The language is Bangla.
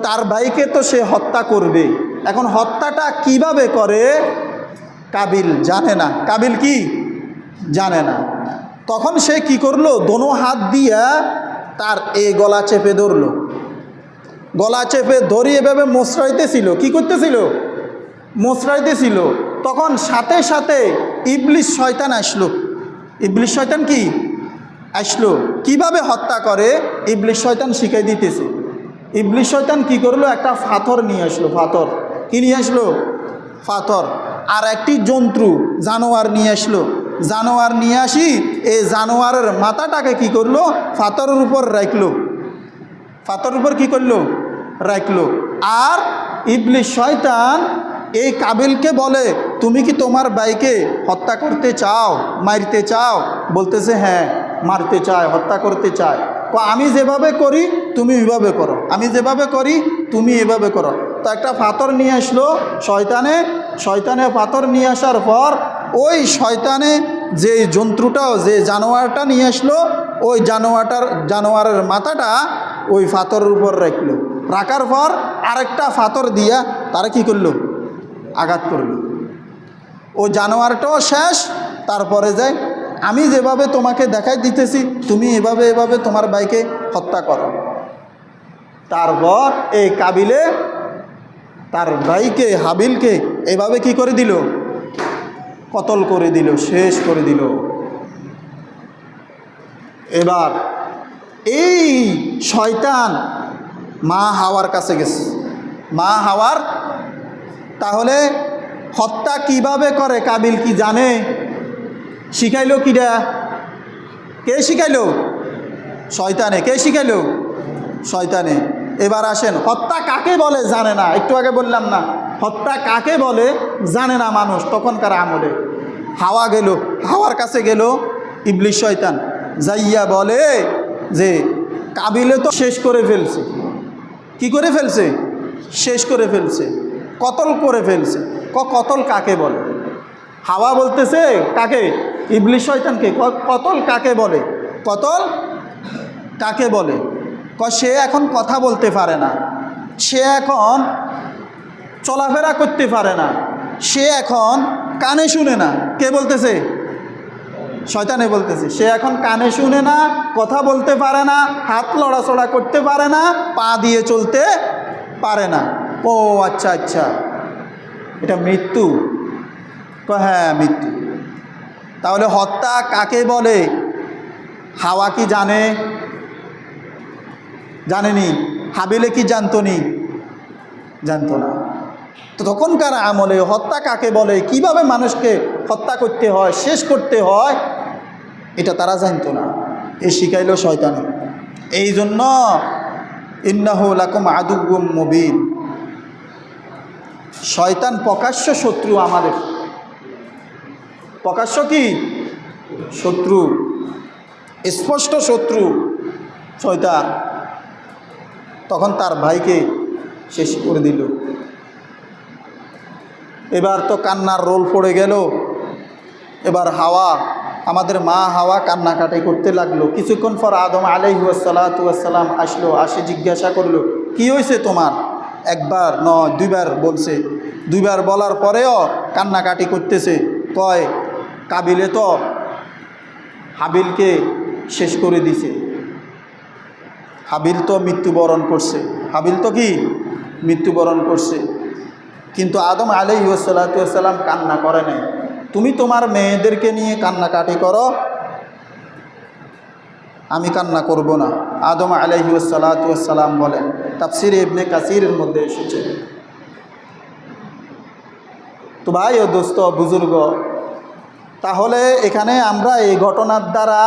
তার ভাইকে তো সে হত্যা করবে। এখন হত্যাটা কিভাবে করে কাবিল জানে না। কাবিল কি জানে না। তখন সে কি করলো, দোনো হাত দিয়া তার এই গলা চেপে ধরলো। গলা চেপে ধরে এভাবে মোচড়াইতেছিল। কি করতেছিল? মোচড়াইতেছিল। তখন সাথে সাথে ইবলিস শয়তান আসলো। ইবলিস শয়তান কি আসলো। কিভাবে হত্যা করে ইবলিস শয়তান শিখাই দিতেছে। ইবলিস শয়তান কি করলো, একটা পাথর নিয়ে আসলো। পাথর কি নিয়ে আসলো? পাথর। আর একটি জন্তু জানোয়ার নিয়ে আসলো। জানোয়ার নিয়ে আসি এই জানোয়ারের মাথাটাকে কি করলো, পাথরের উপর রাখলো। পাথরের উপর কি করলো? রাখলো। আর ইবলিস শয়তান এই কাবিলকে বলে, তুমি কি তোমার ভাইকে হত্যা করতে চাও, মারতে চাও? বলতেছে হ্যাঁ, মারতে চায়, হত্যা করতে চায়। আমি যেভাবে করি তুমি এভাবে করো, আমি যেভাবে করি তুমি এভাবে করো। তো একটা পাথর নিয়ে আসলো শয়তানে পাথর নিয়ে আসার পর ওই শয়তানে যে জন্তুটাও যে জানোয়ারটা নিয়ে আসলো, ওই জানোয়ারের মাথাটা ওই পাথরের উপর রাখলো। রাখার পর আরেকটা পাথর দিয়া তারা কি করলো, আঘাত করলো। ও জানোয়ারটাও শেষ। তারপরে যায়, আমি যেভাবে তোমাকে দেখাই দিতেছি তুমি এভাবে এভাবে তোমার ভাইকে হত্যা করো। তারপর এই কাবিলে তার ভাইকে হাবিলকে এভাবে কি করে দিল, কতল করে দিল, শেষ করে দিল। এবার এই শয়তান মা হাওয়ার কাছে গেছে। মা হাওয়ার, তাহলে হত্যা কিভাবে করে কাবিল কি জানে? শিখাইলো কিরা? কে শিখাইলো? শয়তানে। কে শিখাইলো? শয়তানে। এবার আসেন, হত্যা কাকে বলে জানে না। একটু আগে বললাম না, হত্যা কাকে বলে জানে না মানুষ তখনকার আমলে। হাওয়া গেল, হাওয়ার কাছে গেল ইবলিস শয়তান, যাইয়া বলে যে কাবিলে তো শেষ করে ফেলছে। কি করে ফেলছে? শেষ করে ফেলছে, কতল করে ফেলছে। কতল কাকে বলে? হাওয়া বলতেছে কাকে? ইবলিস শয়তানকে। কতল কাকে বলে? কতল কাকে বলে? সে এখন কথা বলতে পারে না, সে এখন চলাফেরা করতে পারে না, সে এখন কানে শুনে না। কে বলতেছে? শয়তানে বলতেছে। সে এখন কানে শুনে না, কথা বলতে পারে না, হাত লড়াচড়া করতে পারে না, পা দিয়ে চলতে পারে না। ও আচ্ছা আচ্ছা, এটা মৃত্যু। হ্যাঁ মৃত্যু। তাহলে হত্যা কাকে বলে? হাওয়া কি জানে? জানেনি। হাবিলে কি জানতো নি? জানতো না। তো তখনকার আমলে হত্যা কাকে বলে, কিভাবে মানুষকে হত্যা করতে হয়, শেষ করতে হয়, এটা তারা জানতো না। এ শিখাইল শয়তান। এই জন্য ইন্নাহু লাকুম আদুউম মুবিন, শয়তান প্রকাশ্য শত্রু আমাদের। প্রকাশ্য কি? শত্রু, স্পষ্ট শত্রু শয়তান। তখন তার ভাইকে শেষ করে দিল। এবার তো কান্নার রোল পড়ে গেল। এবার হাওয়া, আমাদের মা হাওয়া কান্নাকাটি করতে লাগলো। কিছুক্ষণ পর আদম আলাইহিস সালাতু ওয়াস সালাম আসলো। আসে জিজ্ঞাসা করলো, কি হয়েছে তোমার? একবার নয় দুইবার বলছে। দুইবার বলার পরেও কান্নাকাটি করতেছে। কয় কাবিলে তো হাবিলকে শেষ করে দিছে। হাবিল তো মৃত্যুবরণ করছে। হাবিল তো কি মৃত্যুবরণ করছে, কিন্তু আদম আলাইহিস সালাতু ওয়াস সালাম কান্না করে নাই। তুমি তোমার মেয়েদেরকে নিয়ে কান্নাকাটি করো, আমি কান্না করব না। আদম আলাইহিস সালাতু ওয়াস সালাম বলেন, তাফসিরে ইবনে কাসিরের মধ্যে এসেছে। তো ভাই ও দোস্ত বুজুর্গ, তাহলে এখানে আমরা এই ঘটনার দ্বারা